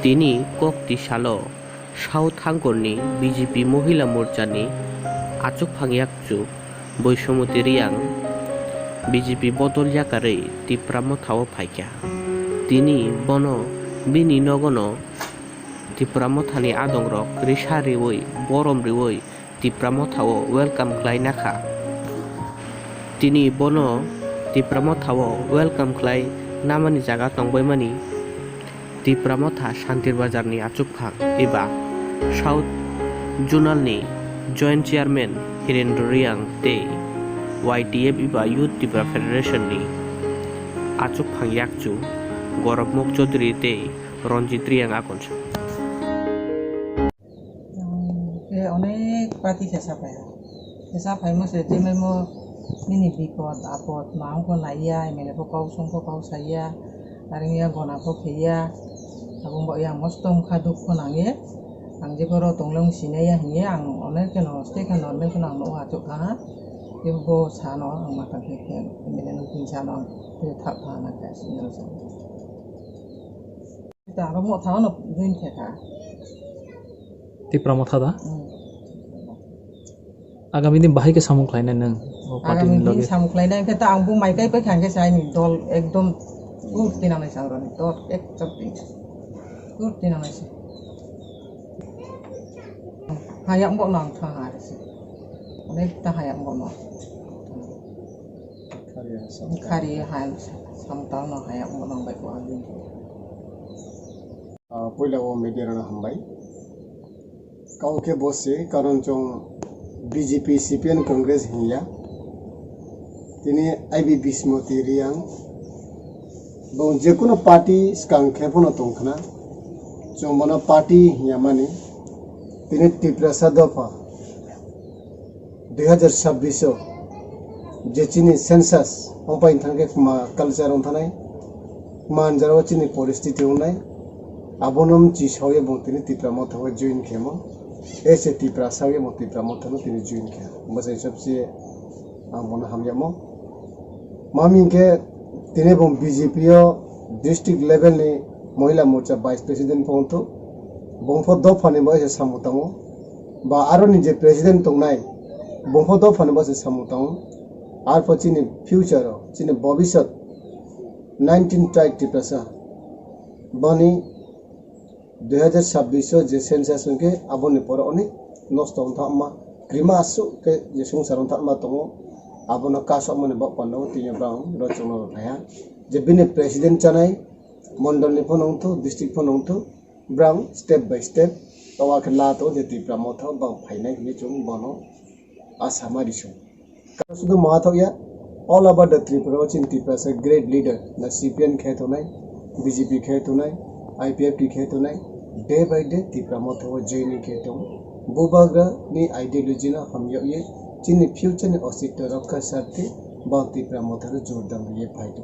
তিনি कक्तिशाल south हांगरनि BJP महिला मोर्चानि आचुक फांगियाकचु बैसुमति रियां बिजेपि बदल याकारै तिप्रामो थाओ फाइक्या तिनी बनो बिनि नगनो तिप्रामो थानि आदंरक रिसारिवै बरमरिवै तिप्रामो थाओ वेलकाम ख्लाइनाखा तिनी बनो तिप्रामो थाओ वेलकाम ख्लाइ नामानि जागा तंबायमानि तिप्रामो था शान्तिर बाजारनि आचुकफां एबा साउथ जुनालनि जॉइंट चेयारमैन हिरेन्द्र रियां ते YTF एबा यूथ त्रिपुरा फेडरेशननि आचुकफां याकचु गौरव चौधरी ते रंजित रियां आकनसा अनेक पार्टी सेसाफाय मोसे जेमेमो मिनि बिपद आपद मांगो नाइया एमएलए को काउसंखो काउसाइया आरिया गनाखो फेया आबुंबो yang mostong khaduk konange ang jeboro tonglong sinaya hinge ang onek keno steka normen kono ang no atuk kana yebo sano ang matang ke emele no tin sano te thak kana ka sinel sa ta ro mo thaw no join theka तिप्रामो थादा आगामी दिन बाहाय के सामुख लाइना नों party नि लगे सामुख लाइना के ता आंबो माइकाय पे खांगे साइनि दल एकदम गुरति नानै सांग्रानि दल एकदम गुरति नानै से हायाम गो नां थाङा आरो अनेक ता हायाम गो नां खारि हायाम सामताव न हायाम गो नां बाय को आंनि पहिलाव मेडियाना हामबाय काउके बसे कारण जों बीजेपी सीपीएन कांग्रेस हिया तिनी आईबी बिस्मति रियां बं जेकुनो पार्टी स्कां खेफनो तंखना जों मना पार्टी हिया माने तिनी तिप्रासा दफा 2026 जेचिनि सेंसास ओपाइन थांगे मा कल्चर उन्थानाय मानजाराव चिनि परिस्थिति उनाय आबोनम चिसावे बंतिनि तिप्रामो थाव जॉइन खेमो ऐसे तिप्रा सावे मो तिप्रामो थाव तिनि जॉइन खे मसे सबसे आबोना हमयामो मामी के तिने बं बीजेपी डिस्ट्रिक्ट लेवल नि महिला मोर्चा वाइस प्रेसिडेंट पौंतो बंफो दफानि बसे सामुतामो बा आरो नि जे प्रेसिडेंट तंनाय बंफो दफानि बसे सामुतामो आर पछिनि फ्यूचर चिनि भविष्यत 19 ट्राइब तिप्रासा बनी 2026 जे सेंसास के आबोनि पर अनेक नष्ट उन्थामा क्रिमा आसु के जे संसार उन्थामा तंगो आबोनो कासो मने बपनो तिया ब्राउन रचनो भाया जे बिने प्रेसिडेंट चानाय मंडल नि फनंथो डिस्ट्रिक्ट फनंथो ब्राउन स्टेप बाय स्टेप तवा के लातो जे तिप्रा मथो बा फाइनाय नि जों बनो आसामा रिसो सुदु माथोया ऑल ओवर द त्रिपुरा चिन तिप्रा से ग्रेट लीडर ना सीपीएन खेतोनाय बीजेपी खेतोनाय IPF की खेतोनाय डे बाय डे तिप्रा मथो जैनि खेतो बुबाग्रा नि आइडियोलॉजी ना हम ये चिन फ्यूचर नि अस्तित्व रक्षा साथे बा तिप्रा मथो जोरदार ये फाइटो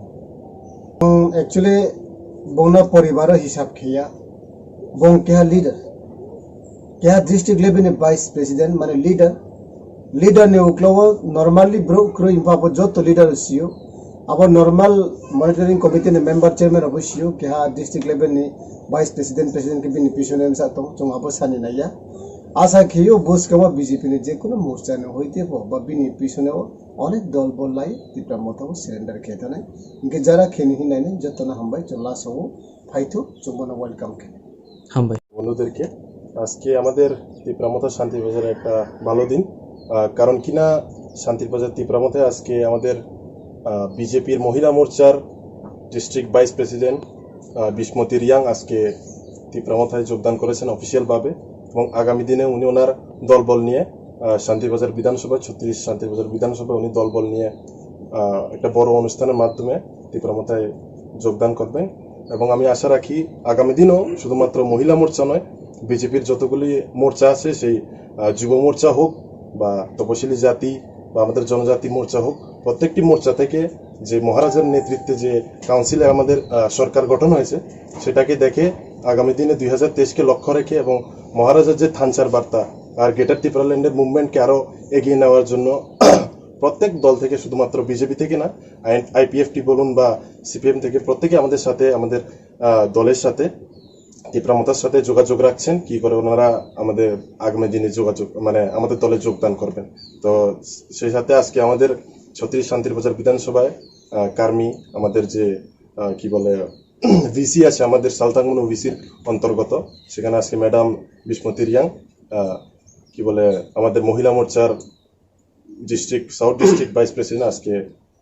एक्चुअली बोना परिवार हिसाब किया बों क्या लीडर क्या डिस्ट्रिक्ट लेवल ने वाइस प्रेसिडेंट माने लीडर ने उक्लो नॉर्मली ब्रो क्रो इंपापो जो तो लीडर सियो अब नॉर्मल मॉनिटरिंग कमिटी ने मेंबर चेयरमैन अबसियो क्या डिस्ट्रिक्ट लेवल ने वाइस प्रेसिडेंट के बिनि पिसोनेम सा तो जों अब सानि नाया आशा खियो बोस कमा बीजेपी ने जे कोनो मोर्चा ने होइते बा बिनि पिसोने अनेक दल बललाई तिप्रा मथो सरेंडर खेतने इनके जरा खेनि हिनायने जतना हमबाय चला सो फाइतो जोंबना वेलकाम के हामबाय বন্ধুদেরকে আজকে আমাদের তিপ্রামথা শান্তির বাজারে একটা ভালো দিন কারণ কিনা শান্তির বাজার তিপ্রামথে আজকে আমাদের বিজেপির মহিলা মোর্চার ডিস্ট্রিক্ট ভাইস প্রেসিডেন্ট বিস্মতি রিয়াং আজকে তিপ্রামথায় যোগদান করেছেন অফিসিয়াল ভাবে এবং আগামী দিনে উনি ওনার দলবল নিয়ে শান্তিবাজার বিধানসভা 36 শান্তিবাজার বিধানসভা উনি দলবল নিয়ে একটা বড় অনুষ্ঠানের মাধ্যমে তিপ্রামথায় যোগদান করবেন এবং আমি আশা রাখি আগামী দিনও শুধুমাত্র মহিলা মোর্চা নয় বিজেপির যতগুলি মোর্চা আছে সেই যুব মোর্চা হোক বা তপশিলি জাতি বা আমাদের জনজাতি মোর্চা হোক প্রত্যেকটি মোর্চা থেকে যে মহারাজার নেতৃত্বে যে কাউন্সিলে আমাদের সরকার গঠন হয়েছে সেটাকে দেখে আগামী দিনে 2023 কে লক্ষ্য রেখে এবং মহারাজার যে থানচার বার্তা আর গ্রেটার ত্রিপুরাল্যান্ডের মুভমেন্টকে আরো এগিয়ে নেওয়ার জন্য প্রত্যেক দল থেকে শুধুমাত্র বিজেপি থেকে না আইপিএফটি বলুন বা সিপিএম থেকে প্রত্যেকে আমাদের সাথে আমাদের দলের সাথে তীব্রমতার সাথে যোগাযোগ রাখছেন কি করে ওনারা আমাদের আগামী দিনে যোগাযোগ মানে আমাদের দলে যোগদান করবেন। তো সেই সাথে আজকে আমাদের 36 শান্তির বাজার বিধানসভায় কার্মি আমাদের যে কি বলে ভিসি আছে আমাদের সালতাংমুনু ভিসির অন্তর্গত, সেখানে আজকে ম্যাডাম বিস্মতি রিয়াং কি বলে আমাদের মহিলা মোর্চার সাউথ ডিস্ট্রিক্ট ভাইস প্রেসিডেন্ট আজকে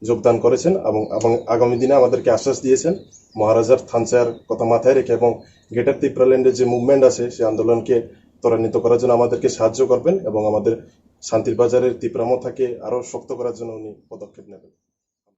যোগদান করেছেন এবং আগামী দিনে আমাদেরকে আশ্বাস দিয়েছেন মহারাজার থানচার কথা মাথায় রেখে এবং গ্রেটার ত্রিপুরাল্যান্ডের যে মুভমেন্ট আছে সেই আন্দোলনকে ত্বরান্বিত করার জন্য আমাদেরকে সাহায্য করবেন এবং আমাদের শান্তির বাজারের তীব্রমতাকে আরো শক্ত করার জন্য উনি পদক্ষেপ নেবেন।